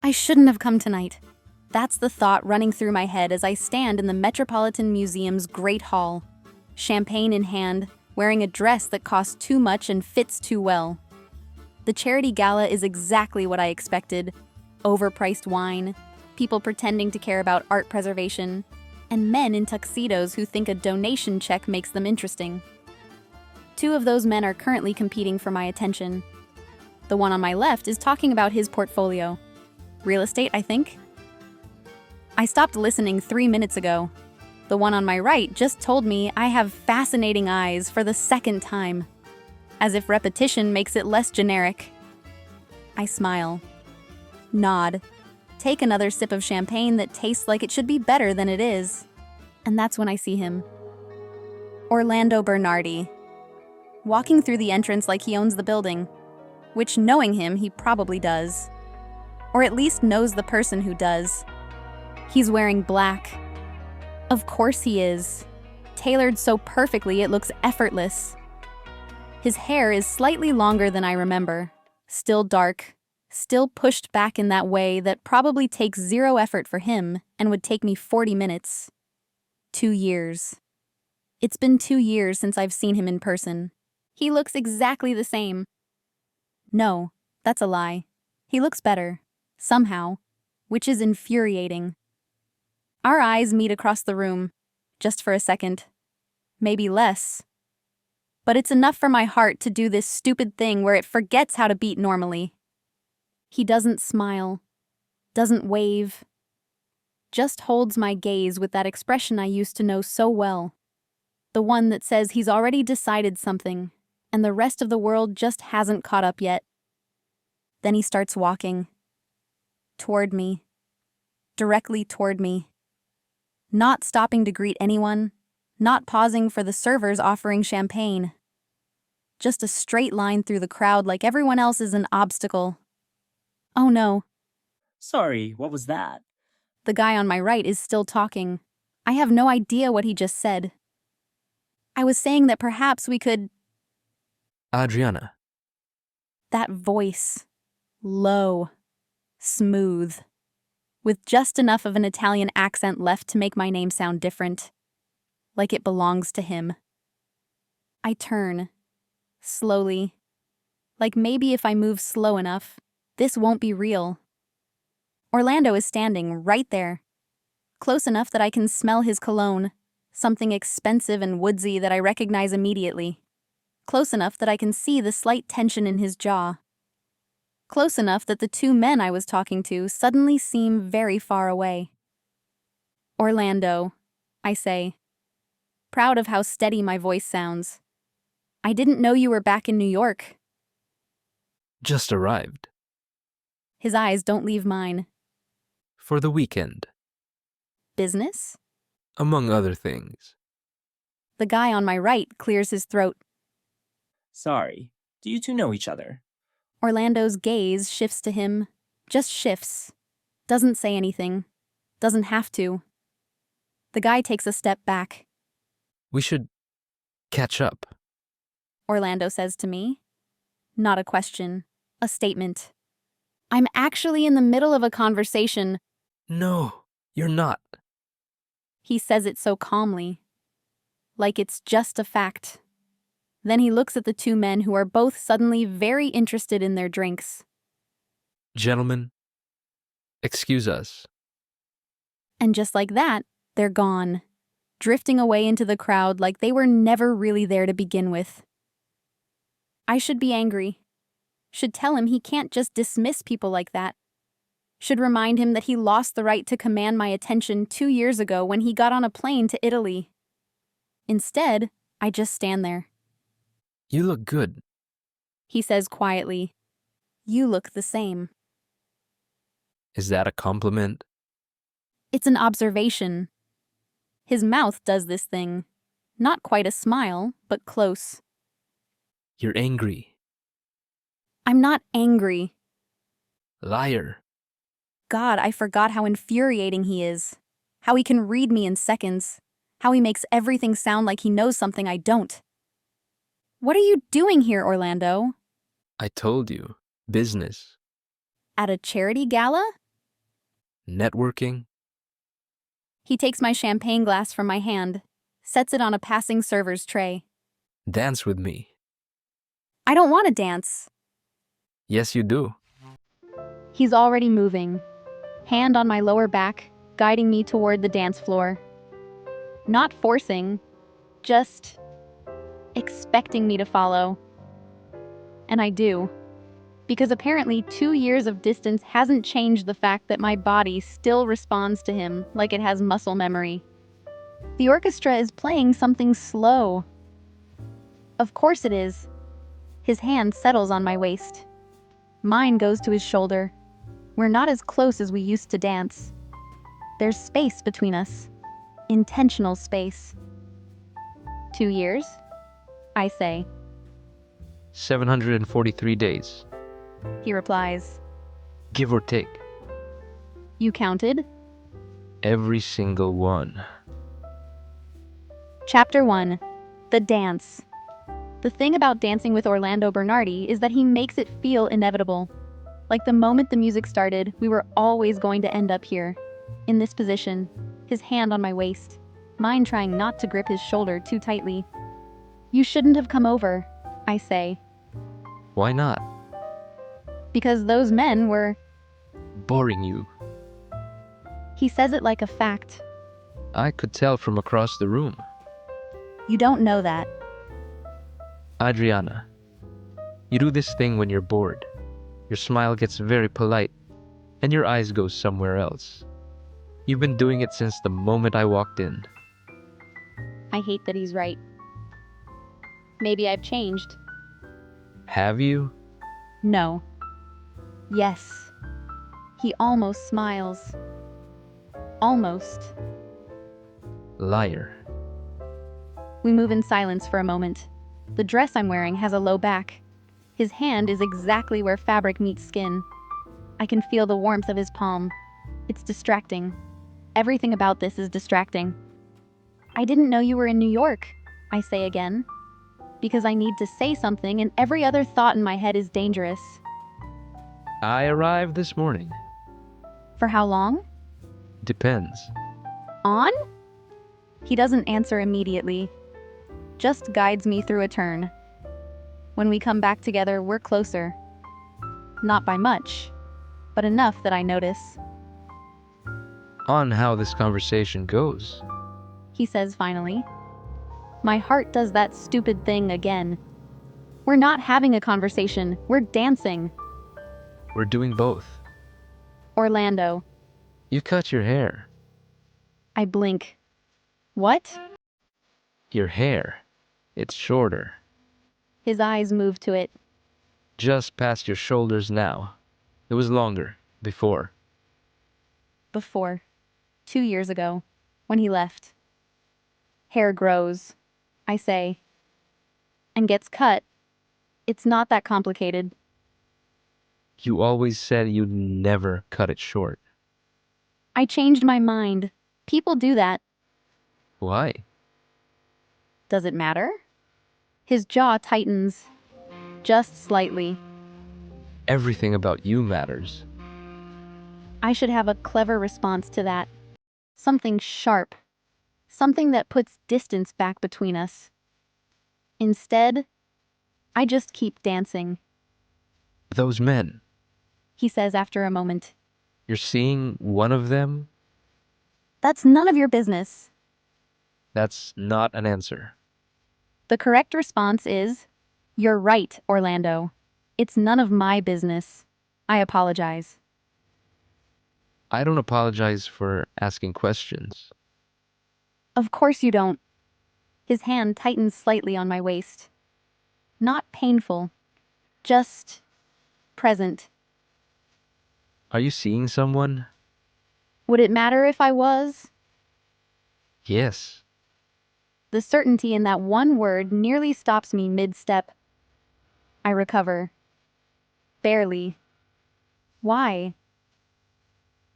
I shouldn't have come tonight. That's the thought running through my head as I stand in the Metropolitan Museum's Great Hall, champagne in hand, wearing a dress that costs too much and fits too well. The charity gala is exactly what I expected. Overpriced wine, people pretending to care about art preservation, and men in tuxedos who think a donation check makes them interesting. Two of those men are currently competing for my attention. The one on my left is talking about his portfolio. Real estate, I think? I stopped listening 3 minutes ago. The one on my right just told me I have fascinating eyes for the second time, as if repetition makes it less generic. I smile, nod, take another sip of champagne that tastes like it should be better than it is, and that's when I see him. Orlando Bernardi, walking through the entrance like he owns the building, which, knowing him, he probably does. Or at least knows the person who does. He's wearing black. Of course he is. Tailored so perfectly it looks effortless. His hair is slightly longer than I remember. Still dark. Still pushed back in that way that probably takes zero effort for him and would take me 40 minutes. 2 years. It's been 2 years since I've seen him in person. He looks exactly the same. No, that's a lie. He looks better. Somehow. Which is infuriating. Our eyes meet across the room, just for a second. Maybe less. But it's enough for my heart to do this stupid thing where it forgets how to beat normally. He doesn't smile, doesn't wave, just holds my gaze with that expression I used to know so well. The one that says he's already decided something, and the rest of the world just hasn't caught up yet. Then he starts walking. Toward me. Directly toward me. Not stopping to greet anyone, not pausing for the servers offering champagne. Just a straight line through the crowd like everyone else is an obstacle. Oh no. Sorry, what was that? The guy on my right is still talking. I have no idea what he just said. I was saying that perhaps we could... Adriana. That voice. Low. Smooth. With just enough of an Italian accent left to make my name sound different. Like it belongs to him. I turn. Slowly. Like maybe if I move slow enough, this won't be real. Orlando is standing right there. Close enough that I can smell his cologne, something expensive and woodsy that I recognize immediately. Close enough that I can see the slight tension in his jaw. Close enough that the two men I was talking to suddenly seem very far away. Orlando, I say, proud of how steady my voice sounds. I didn't know you were back in New York. Just arrived. His eyes don't leave mine. For the weekend. Business? Among other things. The guy on my right clears his throat. Sorry, do you two know each other? Orlando's gaze shifts to him. Just shifts. Doesn't say anything. Doesn't have to. The guy takes a step back. We should catch up. Orlando says to me. Not a question. A statement. I'm actually in the middle of a conversation. No, you're not. He says it so calmly. Like it's just a fact. Then he looks at the two men who are both suddenly very interested in their drinks. Gentlemen, excuse us. And just like that, they're gone, drifting away into the crowd like they were never really there to begin with. I should be angry. Should tell him he can't just dismiss people like that. Should remind him that he lost the right to command my attention 2 years ago when he got on a plane to Italy. Instead, I just stand there. You look good. He says quietly, You look the same. Is that a compliment? It's an observation. His mouth does this thing. Not quite a smile, but close. You're angry. I'm not angry. Liar. God, I forgot how infuriating he is. How he can read me in seconds. How he makes everything sound like he knows something I don't. What are you doing here, Orlando? I told you. Business. At a charity gala? Networking? He takes my champagne glass from my hand, sets it on a passing server's tray. Dance with me. I don't want to dance. Yes, you do. He's already moving, hand on my lower back, guiding me toward the dance floor. Not forcing, just expecting me to follow. And I do. Because apparently 2 years of distance hasn't changed the fact that my body still responds to him like it has muscle memory. The orchestra is playing something slow. Of course it is. His hand settles on my waist. Mine goes to his shoulder. We're not as close as we used to dance. There's space between us. Intentional space. 2 years? I say. 743 days. He replies. Give or take. You counted? Every single one. Chapter 1. The Dance. The thing about dancing with Orlando Bernardi is that he makes it feel inevitable. Like the moment the music started, we were always going to end up here. In this position, his hand on my waist, mine trying not to grip his shoulder too tightly. You shouldn't have come over, I say. Why not? Because those men were... Boring you. He says it like a fact. I could tell from across the room. You don't know that. Adriana, you do this thing when you're bored. Your smile gets very polite, and your eyes go somewhere else. You've been doing it since the moment I walked in. I hate that he's right. Maybe I've changed. Have you? No. Yes. He almost smiles. Almost. Liar. We move in silence for a moment. The dress I'm wearing has a low back. His hand is exactly where fabric meets skin. I can feel the warmth of his palm. It's distracting. Everything about this is distracting. I didn't know you were in New York, I say again. Because I need to say something and every other thought in my head is dangerous. I arrived this morning. For how long? Depends. On? He doesn't answer immediately. Just guides me through a turn. When we come back together, we're closer. Not by much, but enough that I notice. On how this conversation goes. He says finally. My heart does that stupid thing again. We're not having a conversation, we're dancing. We're doing both. Orlando. You cut your hair. I blink. What? Your hair. It's shorter. His eyes move to it. Just past your shoulders now. It was longer before. Before. 2 years ago. When he left. Hair grows, I say. And gets cut. It's not that complicated. You always said you'd never cut it short. I changed my mind. People do that. Why? Does it matter? His jaw tightens. Just slightly. Everything about you matters. I should have a clever response to that. Something sharp. Something that puts distance back between us. Instead, I just keep dancing, Those men. he says after a moment. You're seeing one of them? That's none of your business. That's not an answer. The correct response is, you're right, Orlando. It's none of my business. I apologize. I don't apologize for asking questions. Of course you don't. His hand tightens slightly on my waist. Not painful. Just present. Are you seeing someone? Would it matter if I was? Yes. The certainty in that one word nearly stops me mid-step. I recover. Barely. Why?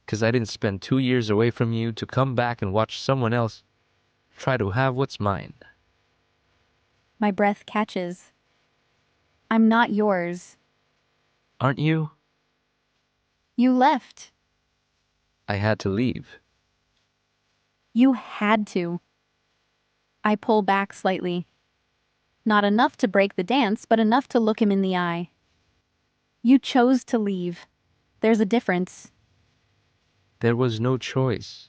'Cause I didn't spend 2 years away from you to come back and watch someone else try to have what's mine. My breath catches. I'm not yours. Aren't you? You left. I had to leave. You had to. I pull back slightly. Not enough to break the dance, but enough to look him in the eye. You chose to leave. There's a difference. There was no choice.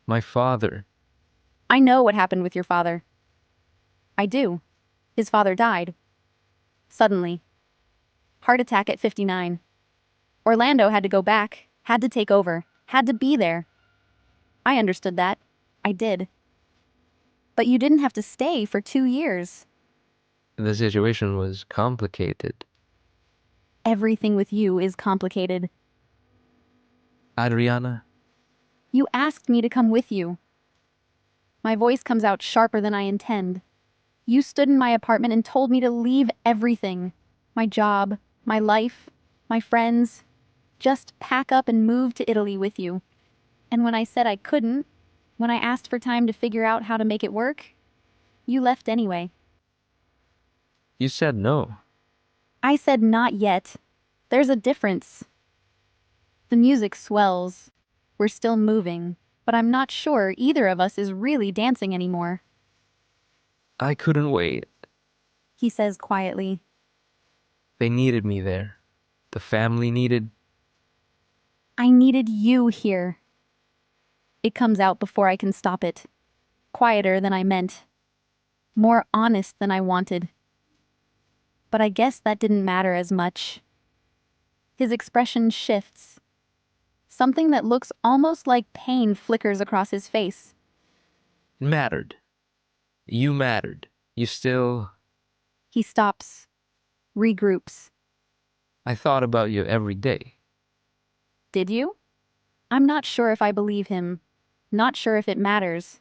My father. I know what happened with your father. I do. His father died. Suddenly. Heart attack at 59. Orlando had to go back, had to take over, had to be there. I understood that. I did. But you didn't have to stay for 2 years. The situation was complicated. Everything with you is complicated. Adriana, You asked me to come with you. My voice comes out sharper than I intend. You stood in my apartment and told me to leave everything. My job, my life, my friends. Just pack up and move to Italy with you. And when I said I couldn't, when I asked for time to figure out how to make it work, you left anyway. you said no. I said not yet. There's a difference. The music swells. We're still moving, but I'm not sure either of us is really dancing anymore, I couldn't wait. he says quietly. They needed me there. The family needed. I needed you here. It comes out before I can stop it. Quieter than I meant. More honest than I wanted. But I guess that didn't matter as much. His expression shifts. Something that looks almost like pain flickers across his face. It mattered. You mattered. You still. He stops, regroups. I thought about you every day. Did you? I'm not sure if I believe him. Not sure if it matters.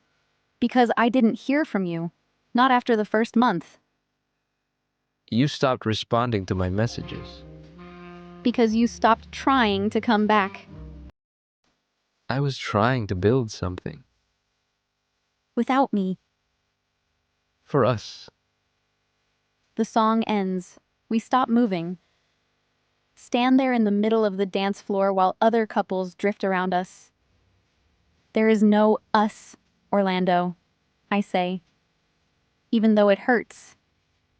Because I didn't hear from you. Not after the first month. You stopped responding to my messages. Because you stopped trying to come back. I was trying to build something. Without me. For us. The song ends. We stop moving. Stand there in the middle of the dance floor while other couples drift around us. There is no us, Orlando, I say. Even though it hurts.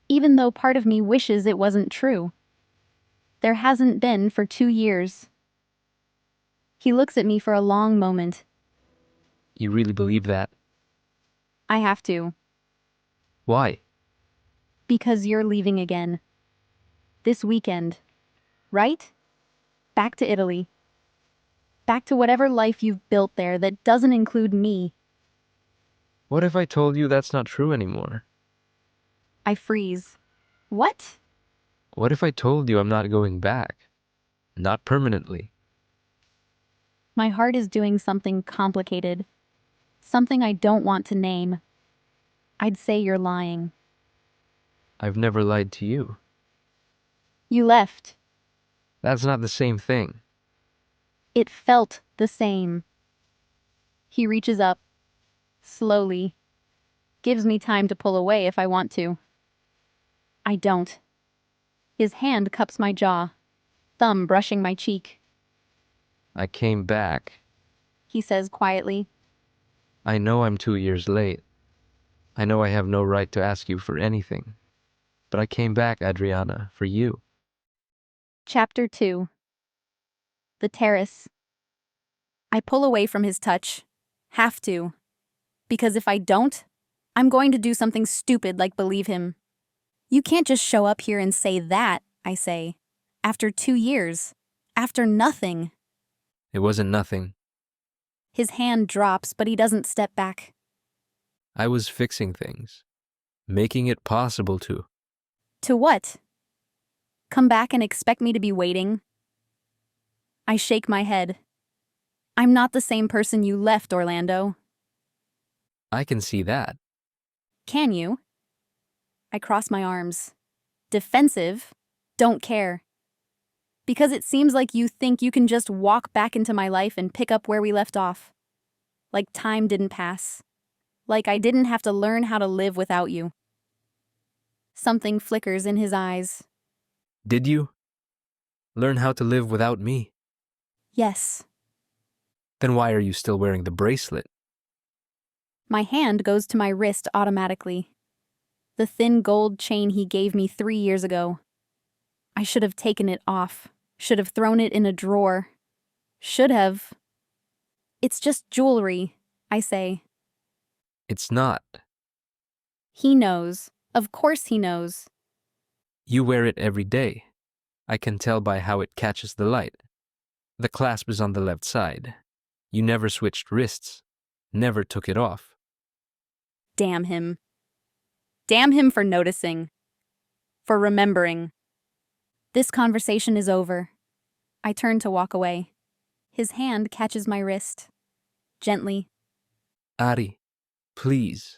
Even though part of me wishes it wasn't true. There hasn't been for 2 years. He looks at me for a long moment. You really believe that? I have to. Why? Because you're leaving again. This weekend. Right? Back to Italy. Back to whatever life you've built there that doesn't include me. What if I told you that's not true anymore? I freeze. What? What if I told you I'm not going back? Not permanently. My heart is doing something complicated. Something I don't want to name. I'd say you're lying. I've never lied to you. You left. That's not the same thing. It felt the same. He reaches up. Slowly. Gives me time to pull away if I want to. I don't. His hand cups my jaw. Thumb brushing my cheek. I came back. He says quietly. I know I'm 2 years late. I know I have no right to ask you for anything. But I came back, Adriana, for you. Chapter 2. The Terrace. I pull away from his touch. Have to. Because if I don't, I'm going to do something stupid like believe him. You can't just show up here and say that, I say. After 2 years. After nothing. It wasn't nothing. His hand drops, but he doesn't step back. I was fixing things. Making it possible to. To what? Come back and expect me to be waiting? I shake my head. I'm not the same person you left, Orlando. I can see that. Can you? I cross my arms. Defensive? Don't care. Because it seems like you think you can just walk back into my life and pick up where we left off. Like time didn't pass. Like I didn't have to learn how to live without you. Something flickers in his eyes. Did you? Learn how to live without me? Yes. Then why are you still wearing the bracelet? My hand goes to my wrist automatically. The thin gold chain he gave me 3 years ago. I should have taken it off. Should have thrown it in a drawer. Should have. It's just jewelry, I say. It's not. He knows. Of course he knows. You wear it every day. I can tell by how it catches the light. The clasp is on the left side. You never switched wrists. Never took it off. Damn him. Damn him for noticing. For remembering. This conversation is over. I turn to walk away. His hand catches my wrist. Gently. Ari, please.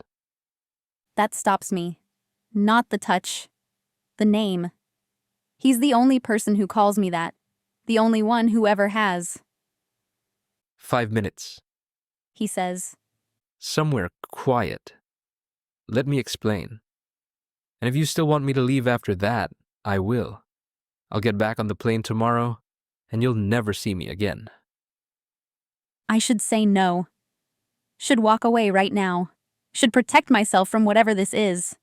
That stops me. Not the touch. The name. He's the only person who calls me that. The only one who ever has. 5 minutes. He says. Somewhere quiet. Let me explain. And if you still want me to leave after that, I will. I'll get back on the plane tomorrow, and you'll never see me again. I should say no. Should walk away right now. Should protect myself from whatever this is.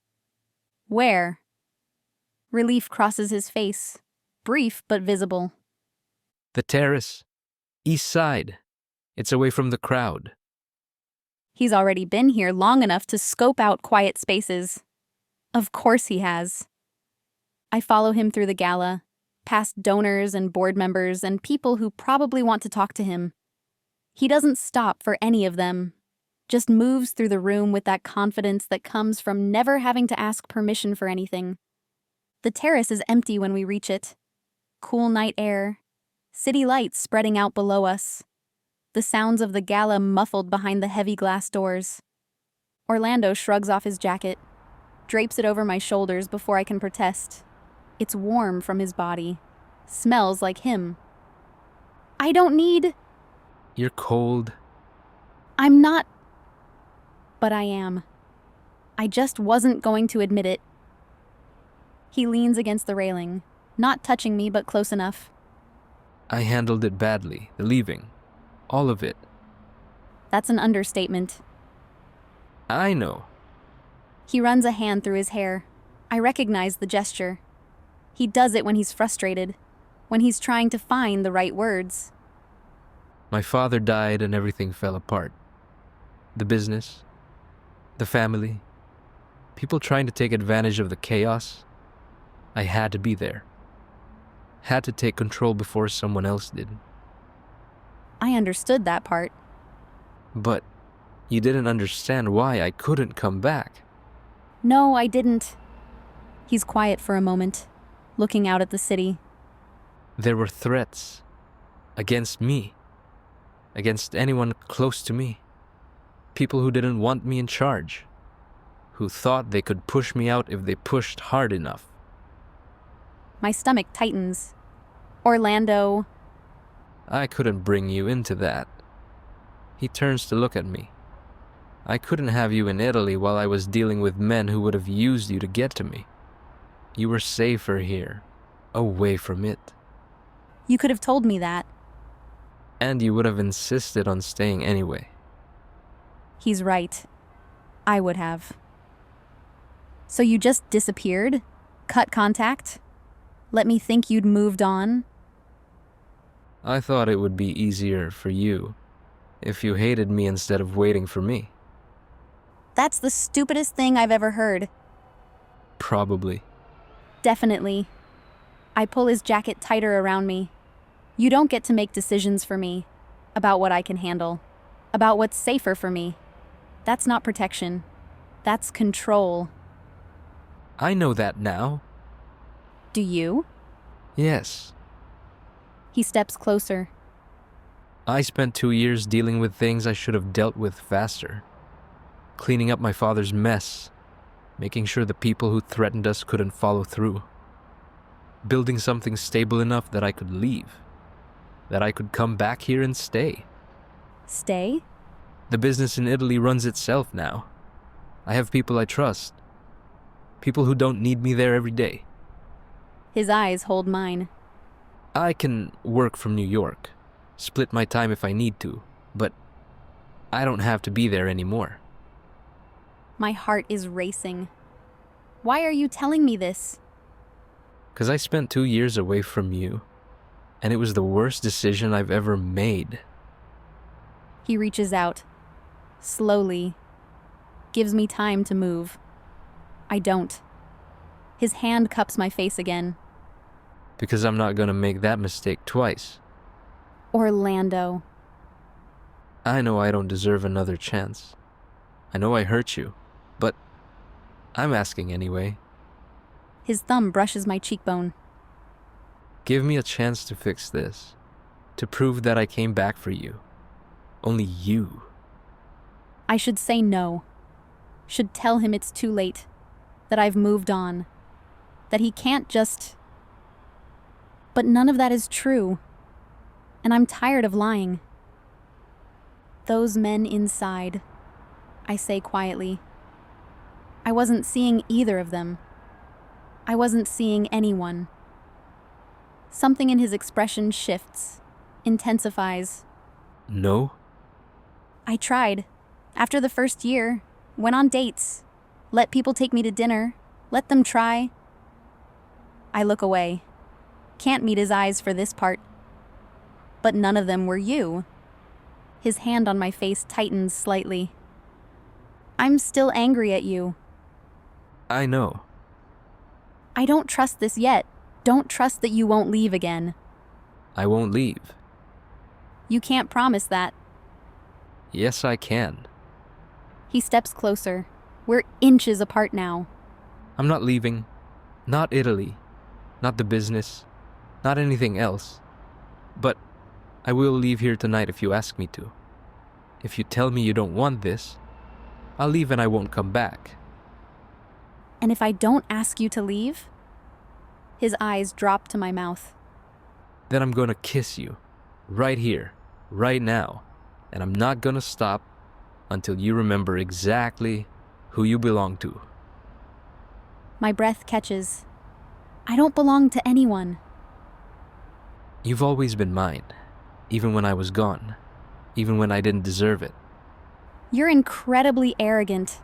Where? Relief crosses his face. Brief but visible. The Terrace. East side. It's away from the crowd. He's already been here long enough to scope out quiet spaces. Of course he has. I follow him through the gala, past donors and board members and people who probably want to talk to him. He doesn't stop for any of them, just moves through the room with that confidence that comes from never having to ask permission for anything. The terrace is empty when we reach it. Cool night air, city lights spreading out below us. The sounds of the gala muffled behind the heavy glass doors. Orlando shrugs off his jacket, drapes it over my shoulders before I can protest. It's warm from his body. Smells like him. I don't need... You're cold. I'm not... But I am. I just wasn't going to admit it. He leans against the railing, not touching me but close enough. I handled it badly, the leaving. All of it. That's an understatement. I know. He runs a hand through his hair. I recognize the gesture. He does it when he's frustrated, when he's trying to find the right words. My father died and everything fell apart. The business, the family, people trying to take advantage of the chaos. I had to be there. Had to take control before someone else did. I understood that part. But you didn't understand why I couldn't come back. No, I didn't. He's quiet for a moment, looking out at the city. There were threats against me, against anyone close to me. People who didn't want me in charge, who thought they could push me out if they pushed hard enough. My stomach tightens. Orlando... I couldn't bring you into that. He turns to look at me. I couldn't have you in Italy while I was dealing with men who would have used you to get to me. You were safer here, away from it. You could have told me that. And you would have insisted on staying anyway. He's right. I would have. So you just disappeared? Cut contact? Let me think you'd moved on? I thought it would be easier for you if you hated me instead of waiting for me. That's the stupidest thing I've ever heard. Probably. Definitely. I pull his jacket tighter around me. You don't get to make decisions for me about what I can handle, about what's safer for me. That's not protection. That's control. I know that now. Do you? Yes. He steps closer. I spent 2 years dealing with things I should have dealt with faster. Cleaning up my father's mess, making sure the people who threatened us couldn't follow through. Building something stable enough that I could leave, that I could come back here and stay. Stay? The business in Italy runs itself now. I have people I trust. People who don't need me there every day. His eyes hold mine. I can work from New York, split my time if I need to, but I don't have to be there anymore. My heart is racing. Why are you telling me this? 'Cause I spent 2 years away from you, and it was the worst decision I've ever made. He reaches out, slowly, gives me time to move. I don't. His hand cups my face again. Because I'm not gonna make that mistake twice. Orlando. I know I don't deserve another chance. I know I hurt you, but I'm asking anyway. His thumb brushes my cheekbone. Give me a chance to fix this, to prove that I came back for you. Only you. I should say no. Should tell him it's too late, that I've moved on, that he can't just... But none of that is true, and I'm tired of lying. Those men inside, I say quietly. I wasn't seeing either of them. I wasn't seeing anyone. Something in his expression shifts, intensifies. No? I tried. After the first year, went on dates, let people take me to dinner, let them try. I look away. Can't meet his eyes for this part. But none of them were you. His hand on my face tightens slightly. I'm still angry at you. I know. I don't trust this yet. Don't trust that you won't leave again. I won't leave. You can't promise that. Yes, I can. He steps closer. We're inches apart now. I'm not leaving. Not Italy. Not the business. Not anything else. But I will leave here tonight if you ask me to. If you tell me you don't want this, I'll leave and I won't come back. And if I don't ask you to leave? His eyes drop to my mouth. Then I'm gonna kiss you. Right here. Right now. And I'm not gonna stop until you remember exactly who you belong to. My breath catches. I don't belong to anyone. You've always been mine. Even when I was gone. Even when I didn't deserve it. You're incredibly arrogant.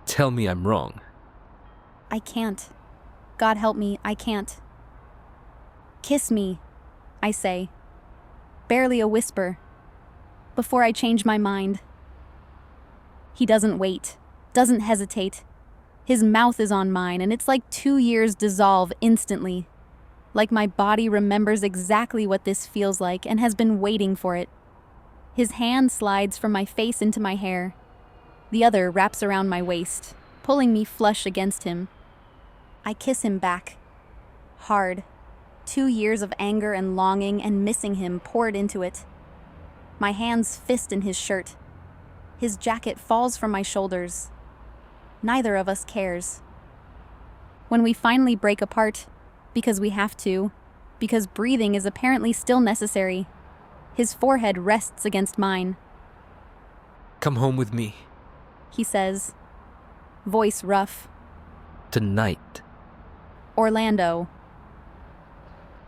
Tell me I'm wrong. I can't. God help me, I can't. Kiss me, I say. Barely a whisper. Before I change my mind. He doesn't wait, doesn't hesitate. His mouth is on mine, and it's like 2 years dissolve instantly. Like my body remembers exactly what this feels like and has been waiting for it. His hand slides from my face into my hair. The other wraps around my waist, pulling me flush against him. I kiss him back. Hard. 2 years of anger and longing and missing him poured into it. My hands fist in his shirt. His jacket falls from my shoulders. Neither of us cares. When we finally break apart, because we have to, because breathing is apparently still necessary, his forehead rests against mine. Come home with me. He says, voice rough. Tonight. Orlando.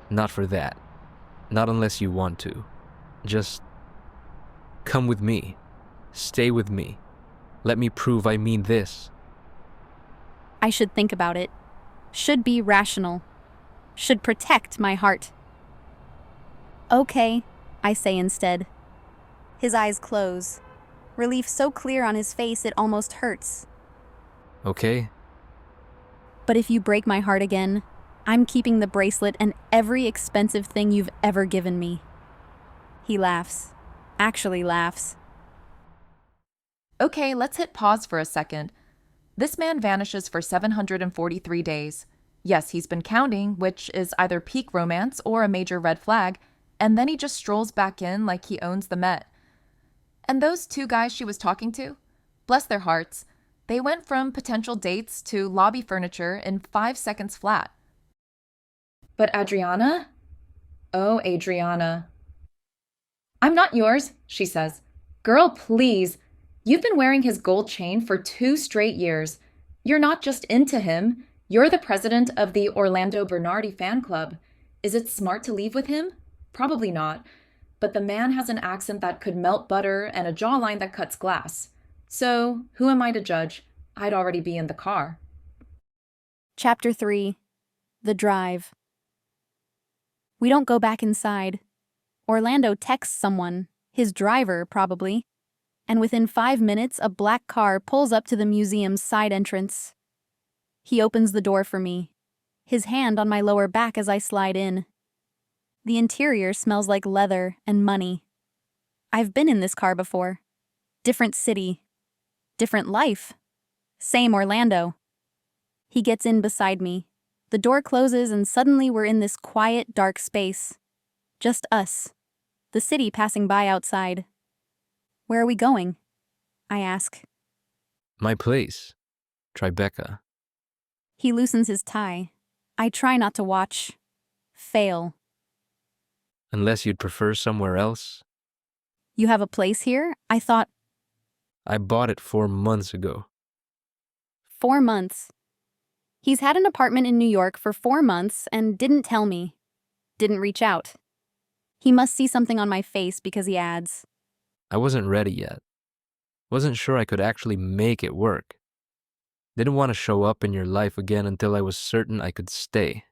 Not for that. Not unless you want to. Just come with me. Stay with me. Let me prove I mean this. I should think about it. Should be rational. Should protect my heart. Okay, I say instead. His eyes close. Relief so clear on his face it almost hurts. Okay? But if you break my heart again, I'm keeping the bracelet and every expensive thing you've ever given me. He laughs. Actually laughs. Okay, let's hit pause for a second. This man vanishes for 743 days. Yes, he's been counting, which is either peak romance or a major red flag, and then he just strolls back in like he owns the Met. And those 2 guys she was talking to? Bless their hearts. They went from potential dates to lobby furniture in 5 seconds flat. But Adriana? Oh, Adriana. I'm not yours, she says. Girl, please. You've been wearing his gold chain for 2 straight years. You're not just into him. You're the president of the Orlando Bernardi fan club. Is it smart to leave with him? Probably not. but the man has an accent that could melt butter and a jawline that cuts glass. So, who am I to judge? I'd already be in the car. Chapter 3. The Drive. We don't go back inside. Orlando texts someone, his driver probably, and within 5 minutes a black car pulls up to the museum's side entrance. He opens the door for me, his hand on my lower back as I slide in. The interior smells like leather and money. I've been in this car before. Different city. Different life. Same Orlando. He gets in beside me. The door closes and suddenly we're in this quiet, dark space. Just us. The city passing by outside. Where are we going? I ask. My place. Tribeca. He loosens his tie. I try not to watch. Fail. Unless you'd prefer somewhere else. You have a place here? I thought. I bought it 4 months ago. 4 months. He's had an apartment in New York for 4 months and didn't tell me. Didn't reach out. He must see something on my face because he adds. I wasn't ready yet. Wasn't sure I could actually make it work. Didn't want to show up in your life again until I was certain I could stay.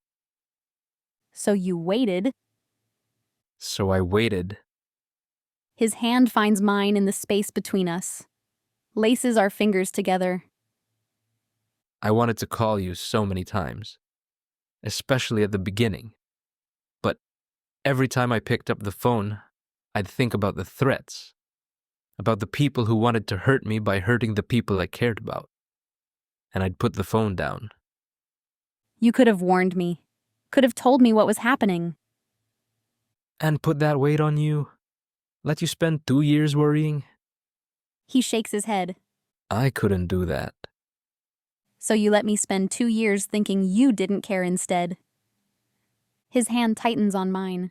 So you waited. So I waited. His hand finds mine in the space between us. Laces our fingers together. I wanted to call you so many times. Especially at the beginning. But every time I picked up the phone, I'd think about the threats. About the people who wanted to hurt me by hurting the people I cared about. And I'd put the phone down. You could have warned me. Could have told me what was happening. And put that weight on you? Let you spend 2 years worrying? He shakes his head. I couldn't do that. So you let me spend 2 years thinking you didn't care instead. His hand tightens on mine.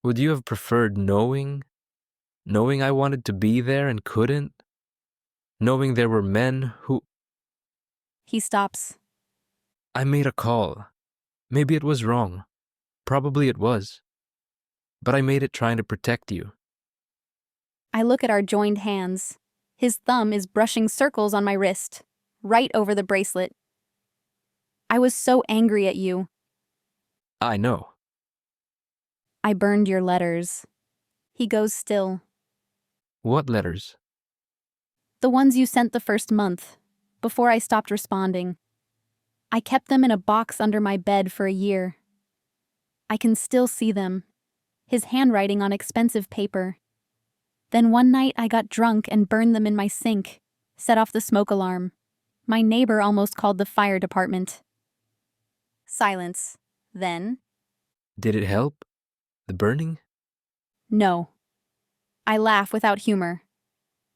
Would you have preferred knowing? Knowing I wanted to be there and couldn't? Knowing there were men who... He stops. I made a call. Maybe it was wrong. Probably it was. But I made it trying to protect you. I look at our joined hands. His thumb is brushing circles on my wrist, right over the bracelet. I was so angry at you. I know. I burned your letters. He goes still. What letters? The ones you sent the first month, before I stopped responding. I kept them in a box under my bed for a year. I can still see them, his handwriting on expensive paper. Then one night I got drunk and burned them in my sink, set off the smoke alarm. My neighbor almost called the fire department. Silence. Then? Did it help? The burning? No. I laugh without humor.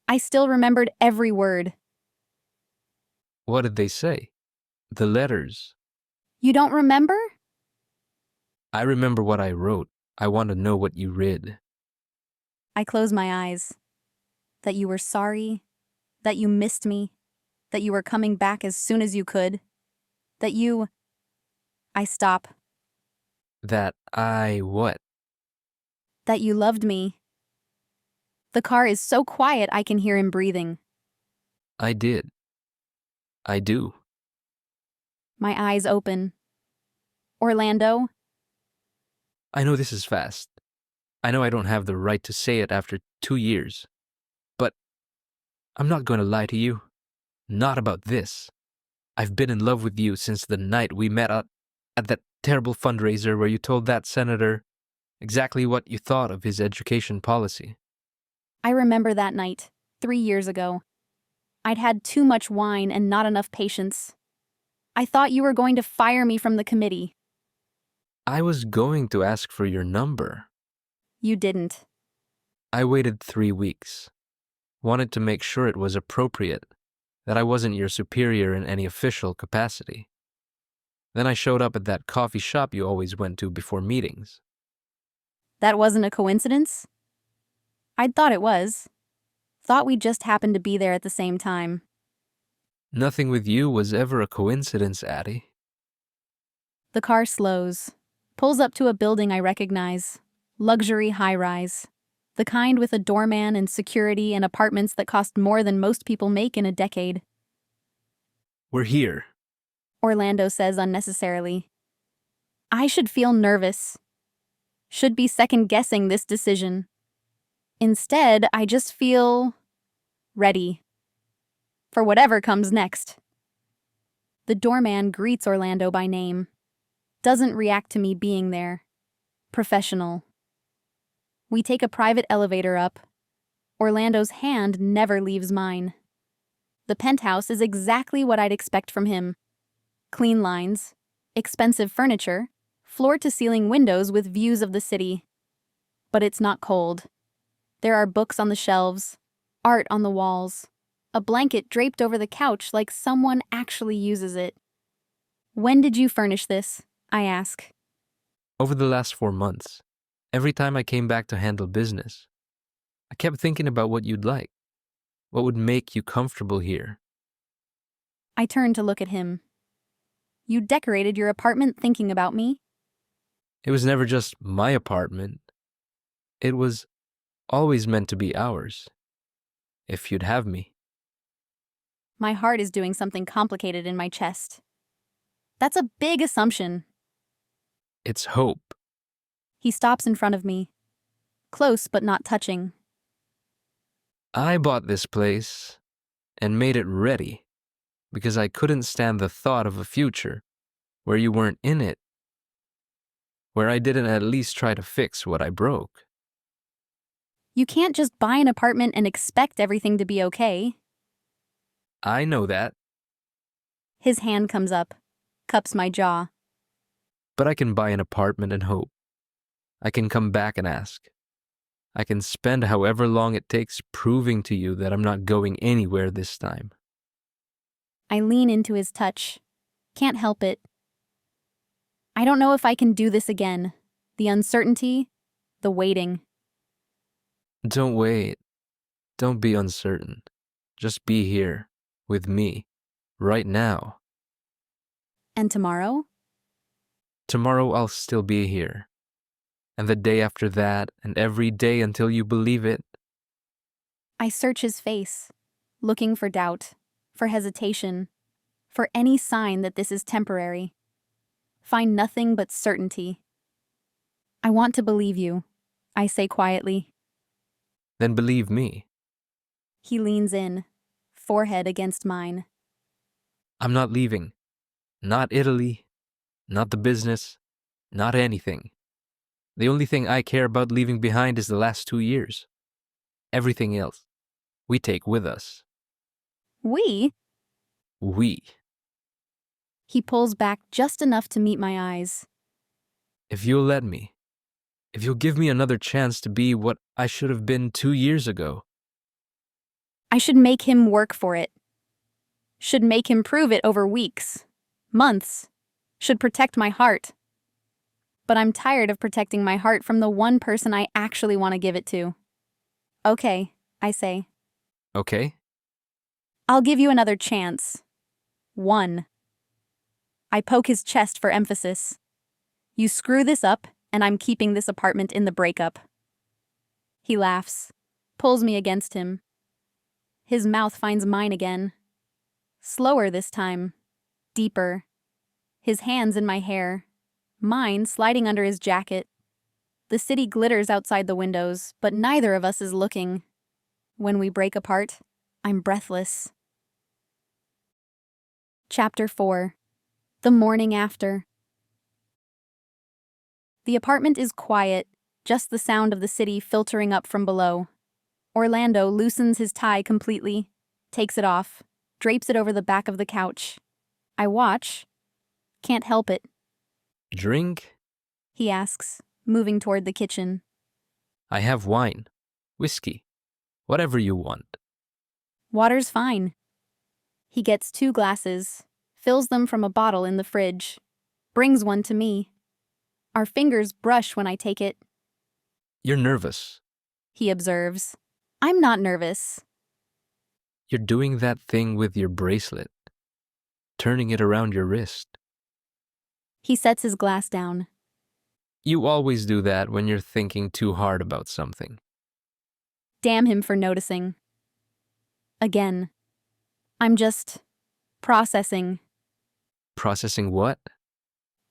I still remembered every word. What did they say? The letters. You don't remember? I remember what I wrote. I want to know what you read. I close my eyes. That you were sorry, that you missed me, that you were coming back as soon as you could, that you... I stop. That I what? That you loved me. The car is so quiet I can hear him breathing. I did. I do. My eyes open. Orlando? I know this is fast. I know I don't have the right to say it after 2 years. But I'm not going to lie to you. Not about this. I've been in love with you since the night we met at that terrible fundraiser where you told that senator exactly what you thought of his education policy. I remember that night, 3 years ago. I'd had too much wine and not enough patience. I thought you were going to fire me from the committee. I was going to ask for your number. You didn't. I waited 3 weeks. Wanted to make sure it was appropriate, that I wasn't your superior in any official capacity. Then I showed up at that coffee shop you always went to before meetings. That wasn't a coincidence? I'd thought it was. Thought we just happened to be there at the same time. Nothing with you was ever a coincidence, Addie. The car slows, pulls up to a building I recognize. Luxury high-rise. The kind with a doorman and security and apartments that cost more than most people make in a decade. We're here. Orlando says unnecessarily. I should feel nervous. Should be second-guessing this decision. Instead, I just feel ready for whatever comes next. The doorman greets Orlando by name. Doesn't react to me being there. Professional. We take a private elevator up. Orlando's hand never leaves mine. The penthouse is exactly what I'd expect from him. Clean lines, expensive furniture, floor-to-ceiling windows with views of the city. But it's not cold. There are books on the shelves, art on the walls, a blanket draped over the couch like someone actually uses it. When did you furnish this? I ask. Over the last 4 months, every time I came back to handle business, I kept thinking about what you'd like. What would make you comfortable here? I turn to look at him. You decorated your apartment thinking about me? It was never just my apartment. It was always meant to be ours. If you'd have me. My heart is doing something complicated in my chest. That's a big assumption. It's hope. He stops in front of me. Close but not touching. I bought this place and made it ready because I couldn't stand the thought of a future where you weren't in it, where I didn't at least try to fix what I broke. You can't just buy an apartment and expect everything to be okay. I know that, His hand comes up, cups my jaw. but I can buy an apartment and hope. I can come back and ask. I can spend however long it takes proving to you that I'm not going anywhere this time. I lean into his touch. Can't help it. I don't know if I can do this again. The uncertainty, the waiting. Don't wait. Don't be uncertain. Just be here, with me, right now. And tomorrow? Tomorrow I'll still be here. And the day after that, and every day until you believe it. I search his face, looking for doubt, for hesitation, for any sign that this is temporary. Find nothing but certainty. I want to believe you, I say quietly. Then believe me. He leans in, forehead against mine. I'm not leaving. Not Italy. Not the business. Not anything. The only thing I care about leaving behind is the last 2 years. Everything else, we take with us. We? We. He pulls back just enough to meet my eyes. If you'll let me. If you'll give me another chance to be what I should have been 2 years ago. I should make him work for it. Should make him prove it over weeks, months. Should protect my heart. But I'm tired of protecting my heart from the one person I actually want to give it to. Okay, I say. Okay? I'll give you another chance. One. I poke his chest for emphasis. You screw this up, and I'm keeping this apartment in the breakup. He laughs, pulls me against him. His mouth finds mine again. Slower this time. Deeper. His hands in my hair. Mine sliding under his jacket. The city glitters outside the windows, but neither of us is looking. When we break apart, I'm breathless. Chapter 4. The morning after. The apartment is quiet, just the sound of the city filtering up from below. Orlando loosens his tie completely, takes it off, drapes it over the back of the couch. I watch. Can't help it. Drink? He asks, moving toward the kitchen. I have wine, whiskey, whatever you want. Water's fine. He gets 2 glasses, fills them from a bottle in the fridge, brings one to me. Our fingers brush when I take it. You're nervous. He observes. I'm not nervous. You're doing that thing with your bracelet, turning it around your wrist. He sets his glass down. You always do that when you're thinking too hard about something. Damn him for noticing. Again. I'm just processing Processing what?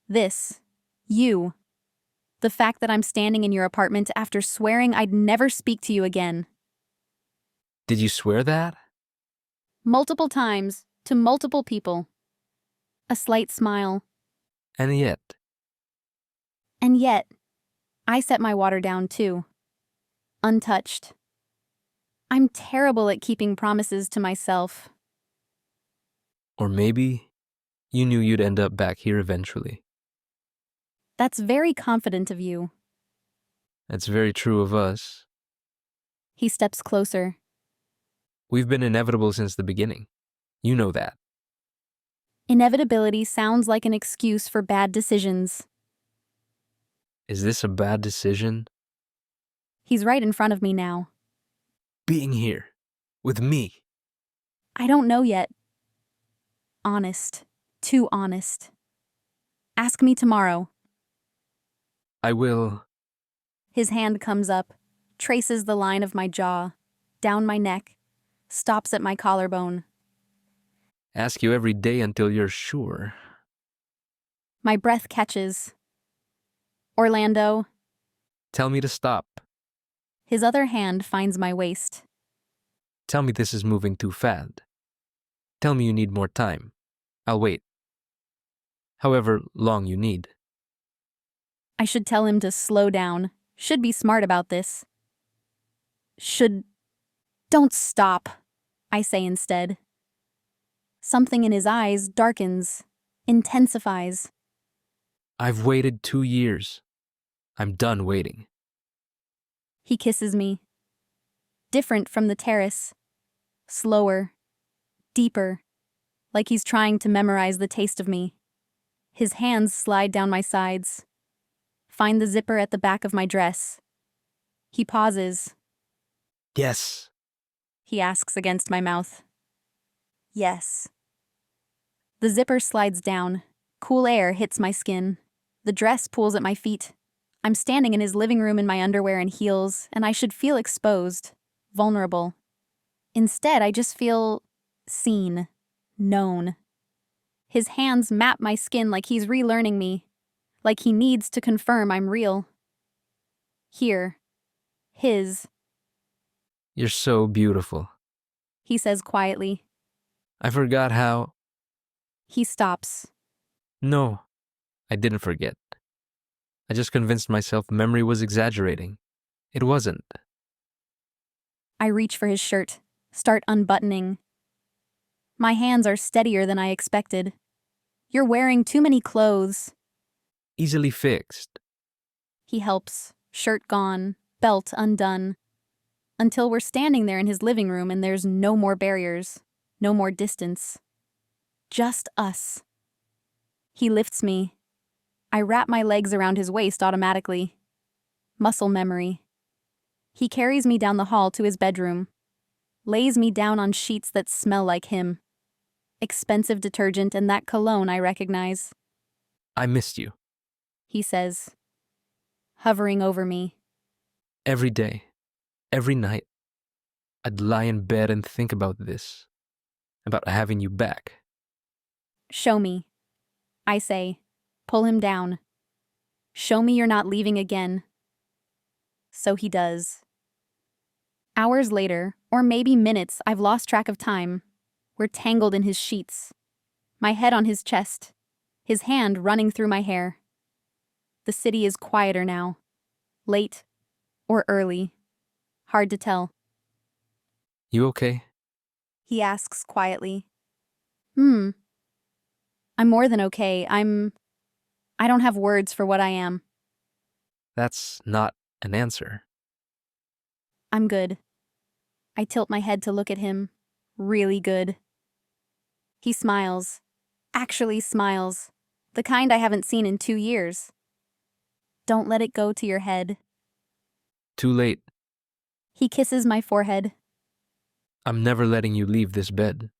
this. You. The fact that I'm standing in your apartment after swearing I'd never speak to you again. Did you swear that? Multiple times, to multiple people. A slight smile. And yet, And yet, I set my water down too. Untouched. I'm terrible at keeping promises to myself. or maybe you knew you'd end up back here eventually. That's very confident of you. That's very true of us. He steps closer. We've been inevitable since the beginning. You know that. Inevitability sounds like an excuse for bad decisions. Is this a bad decision? He's right in front of me now. Being here. With me. I don't know yet. Honest. Too honest. Ask me tomorrow. I will. His hand comes up, traces the line of my jaw, down my neck, stops at my collarbone. Ask you every day until you're sure. My breath catches. Orlando. Tell me to stop. His other hand finds my waist. Tell me this is moving too fast. Tell me you need more time. I'll wait. However long you need. I should tell him to slow down. Should be smart about this. Don't stop, I say instead. Something in his eyes darkens, intensifies. I've waited 2 years. I'm done waiting. He kisses me. Different from the terrace. Slower. Deeper. Like he's trying to memorize the taste of me. His hands slide down my sides. Find the zipper at the back of my dress. He pauses. Yes. He asks against my mouth. Yes. The zipper slides down. Cool air hits my skin. The dress pulls at my feet. I'm standing in his living room in my underwear and heels, and I should feel exposed, vulnerable. Instead, I just feel seen, known. His hands map my skin like he's relearning me, like he needs to confirm I'm real. Here. His. You're so beautiful. He says quietly. I forgot how. He stops. No, I didn't forget. I just convinced myself memory was exaggerating. It wasn't. I reach for his shirt, start unbuttoning. My hands are steadier than I expected. You're wearing too many clothes. Easily fixed. He helps, shirt gone, belt undone. Until we're standing there in his living room and there's no more barriers, no more distance. Just us. He lifts me. I wrap my legs around his waist automatically. Muscle memory. He carries me down the hall to his bedroom. Lays me down on sheets that smell like him. Expensive detergent and that cologne I recognize. I missed you. He says, hovering over me. Every day. Every night. I'd lie in bed and think about this. About having you back. Show me. I say, pull him down. Show me you're not leaving again. So he does. Hours later, or maybe minutes, I've lost track of time. We're tangled in his sheets. My head on his chest. His hand running through my hair. The city is quieter now. Late or early. Hard to tell. You okay? He asks quietly. I'm more than okay. I don't have words for what I am. That's not an answer. I'm good. I tilt my head to look at him. Really good. He smiles. Actually smiles. The kind I haven't seen in 2 years. Don't let it go to your head. Too late. He kisses my forehead. I'm never letting you leave this bed.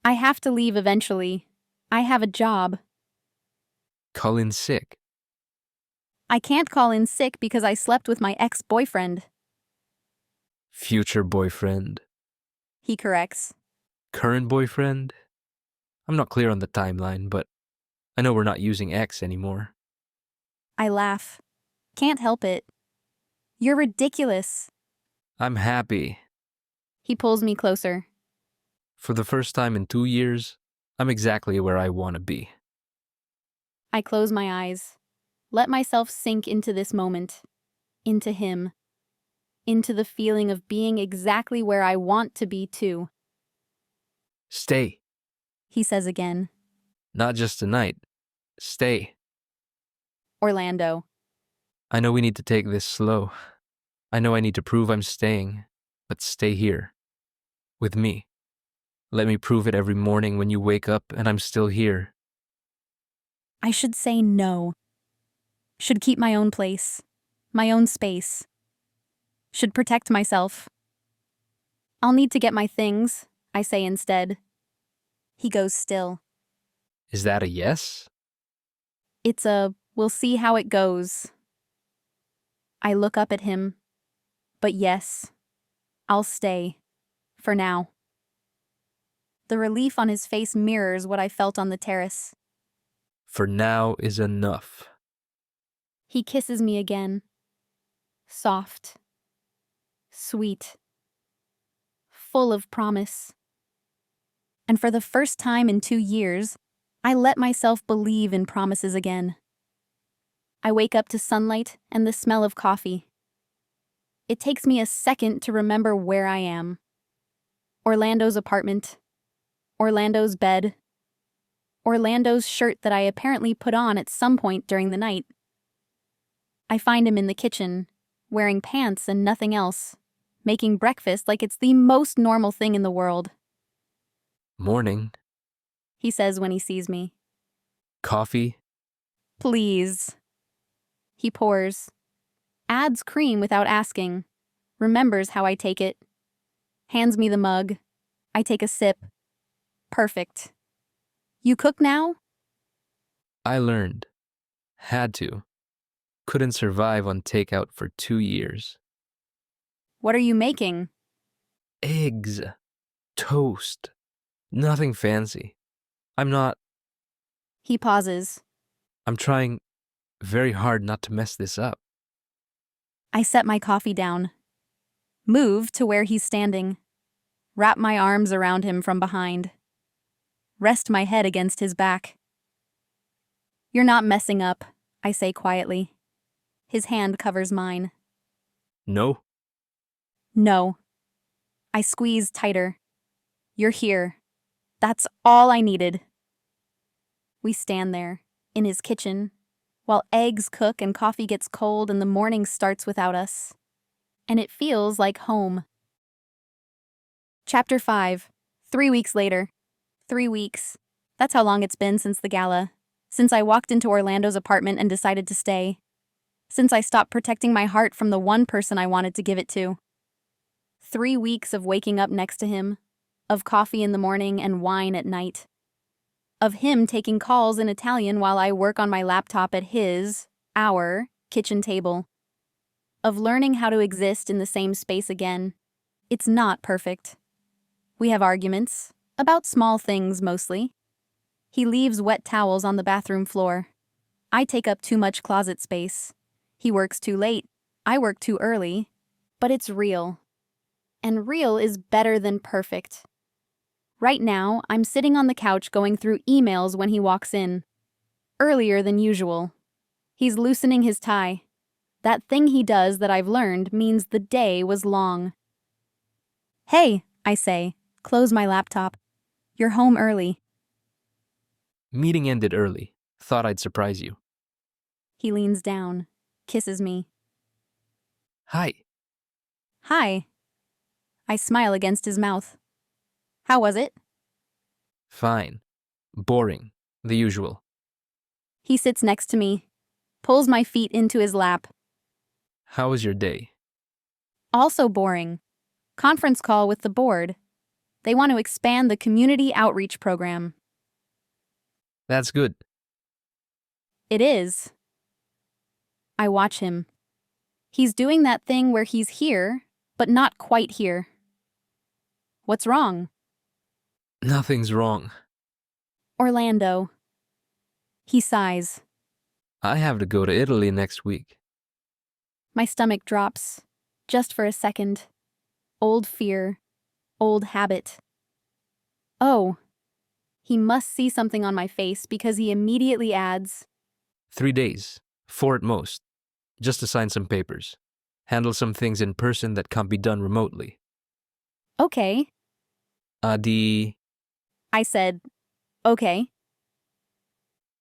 I have to leave eventually. I have a job. Call in sick. I can't call in sick because I slept with my ex-boyfriend, Future boyfriend. he corrects. Current boyfriend? I'm not clear on the timeline, but I know we're not using X anymore. I laugh. Can't help it. You're ridiculous. I'm happy. He pulls me closer. For the first time in 2 years, I'm exactly where I want to be. I close my eyes. Let myself sink into this moment. Into him. Into the feeling of being exactly where I want to be too, Stay. he says again. Not just tonight. Stay. Orlando. I know we need to take this slow. I know I need to prove I'm staying, but stay here. With me. Let me prove it every morning when you wake up and I'm still here. I should say no. Should keep my own place. My own space. Should protect myself. I'll need to get my things, I say instead. He goes still. Is that a yes? It's a, we'll see how it goes. I look up at him. But yes, I'll stay. For now. The relief on his face mirrors what I felt on the terrace. For now is enough. He kisses me again. Soft. Sweet. Full of promise. And for the first time in 2 years, I let myself believe in promises again. I wake up to sunlight and the smell of coffee. It takes me a second to remember where I am. Orlando's apartment. Orlando's bed. Orlando's shirt that I apparently put on at some point during the night. I find him in the kitchen, wearing pants and nothing else, making breakfast like it's the most normal thing in the world, Morning. he says when he sees me. Coffee. Please. He pours. Adds cream without asking. Remembers how I take it. Hands me the mug. I take a sip. Perfect. You cook now? I learned. Had to. Couldn't survive on takeout for 2 years. What are you making? Eggs. Toast. Nothing fancy. I'm He pauses. trying very hard not to mess this up. I set my coffee down. Move to where he's standing. Wrap my arms around him from behind. Rest my head against his back. You're not messing up, I say quietly. His hand covers mine. No? No. I squeeze tighter. You're here. That's all I needed. We stand there, in his kitchen, while eggs cook and coffee gets cold and the morning starts without us. And it feels like home. Chapter 5. 3 weeks later. 3 weeks. That's how long it's been since the gala. Since I walked into Orlando's apartment and decided to stay. Since I stopped protecting my heart from the one person I wanted to give it to. 3 weeks of waking up next to him. Of coffee in the morning and wine at night. Of him taking calls in Italian while I work on my laptop at our kitchen table. Of learning how to exist in the same space again. It's not perfect. We have arguments, about small things mostly. He leaves wet towels on the bathroom floor. I take up too much closet space. He works too late. I work too early. But it's real. And real is better than perfect. Right now, I'm sitting on the couch going through emails when he walks in. Earlier than usual. He's loosening his tie. That thing he does that I've learned means the day was long. Hey, I say, close my laptop. You're home early. Meeting ended early. Thought I'd surprise you. He leans down, kisses me. Hi. Hi. I smile against his mouth. How was it? Fine. Boring. The usual. He sits next to me, pulls my feet into his lap. How was your day? Also boring. Conference call with the board. They want to expand the community outreach program. That's good. It is. I watch him. He's doing that thing where he's here, but not quite here. What's wrong? Nothing's wrong. Orlando. He sighs. I have to go to Italy next week. My stomach drops, just for a second. Old fear, old habit. Oh, he must see something on my face because he immediately adds, 3 days, 4 at most. Just to sign some papers. Handle some things in person that can't be done remotely. okay. Adi, I said, okay.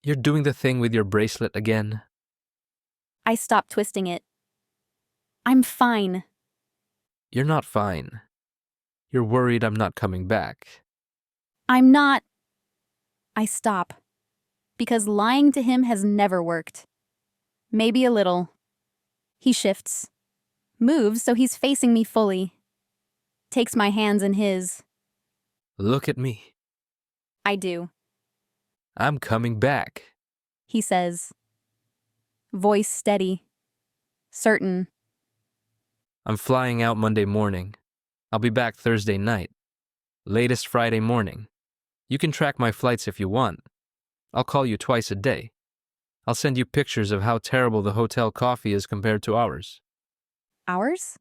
you're doing the thing with your bracelet again? I stopped twisting it. I'm fine. You're not fine. You're worried I'm not coming back. I'm not. I stop. Because lying to him has never worked. Maybe a little. He shifts. Moves so he's facing me fully. Takes my hands in his. Look at me. I do. I'm coming back. He says. Voice steady. Certain. I'm flying out Monday morning. I'll be back Thursday night. Latest Friday morning. You can track my flights if you want. I'll call you twice a day. I'll send you pictures of how terrible the hotel coffee is compared to ours. Ours?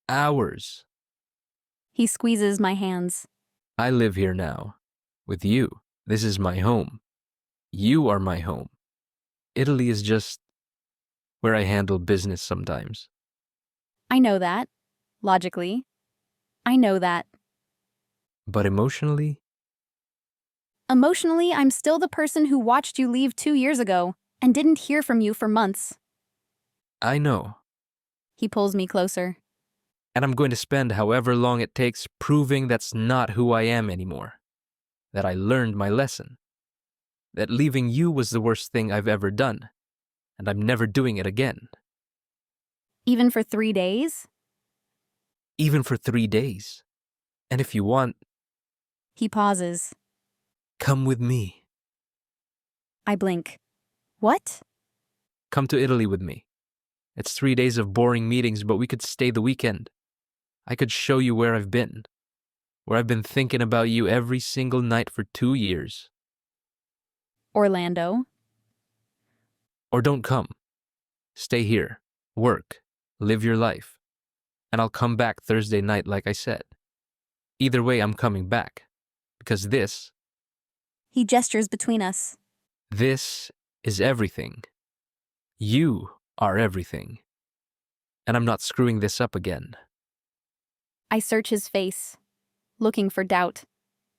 Ours. He squeezes my hands. I live here now. With you. This is my home. You are my home. Italy is just where I handle business sometimes. I know that. Logically. I know that. But emotionally, Emotionally, I'm still the person who watched you leave 2 years ago and didn't hear from you for months. I know. He pulls me closer. And I'm going to spend however long it takes proving that's not who I am anymore. That I learned my lesson. That leaving you was the worst thing I've ever done. And I'm never doing it again. Even for 3 days? Even for 3 days. And if you want, He pauses. come with me. I blink. What? Come to Italy with me. It's 3 days of boring meetings, but we could stay the weekend. I could show you where I've been. Where I've been thinking about you every single night for 2 years. Orlando. Or don't come. Stay here. Work. Live your life. And I'll come back Thursday night like I said. Either way, I'm coming back. Because this He gestures between us. is everything. You are everything. And I'm not screwing this up again. I search his face, looking for doubt.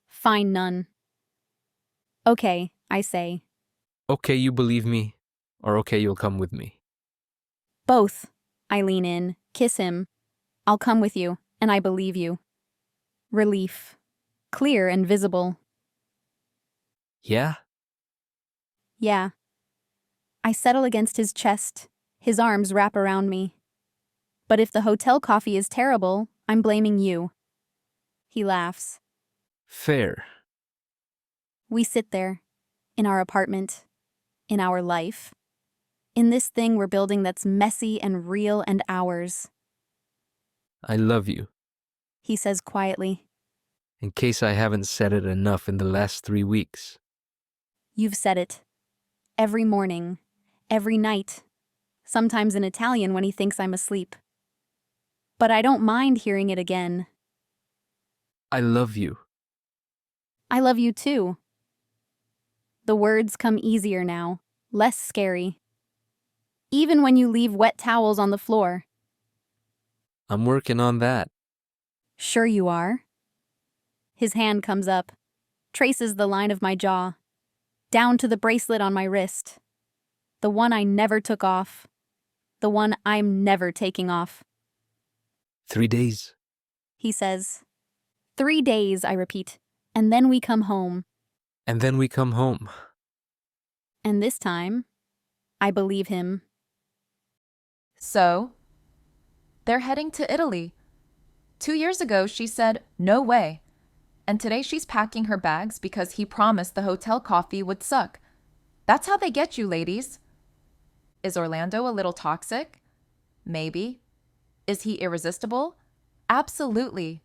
Find none. Okay, I say. Okay, you believe me, or okay, you'll come with me. Both. I lean in, kiss him. I'll come with you, and I believe you. Relief. Clear and visible. Yeah? Yeah. I settle against his chest. His arms wrap around me. But if the hotel coffee is terrible, I'm blaming you. He laughs. Fair. We sit there, in our apartment, in our life, in this thing we're building that's messy and real and ours. I love you. He says quietly. In case I haven't said it enough in the last 3 weeks. You've said it. Every morning, every night, sometimes in Italian when he thinks I'm asleep. But I don't mind hearing it again. I love you. I love you too. The words come easier now, less scary. Even when you leave wet towels on the floor. I'm working on that. Sure you are. His hand comes up, traces the line of my jaw, down to the bracelet on my wrist. The one I never took off. The one I'm never taking off. 3 days. He says. 3 days, I repeat, and then we come home. And then we come home. And this time, I believe him. So, they're heading to Italy. 2 years ago, she said, no way. And today she's packing her bags because he promised the hotel coffee would suck. That's how they get you, ladies. Is Orlando a little toxic? Maybe. Is he irresistible? Absolutely.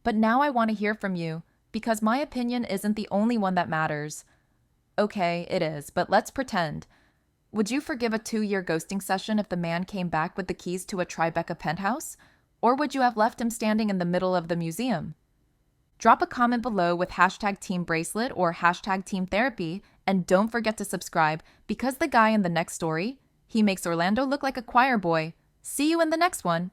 But now I want to hear from you, because my opinion isn't the only one that matters. Okay, it is, but let's pretend. Would you forgive a 2-year ghosting session if the man came back with the keys to a Tribeca penthouse? Or would you have left him standing in the middle of the museum? Drop a comment below with hashtag Team Bracelet or hashtag Team Therapy, and don't forget to subscribe because the guy in the next story, he makes Orlando look like a choir boy. See you in the next one.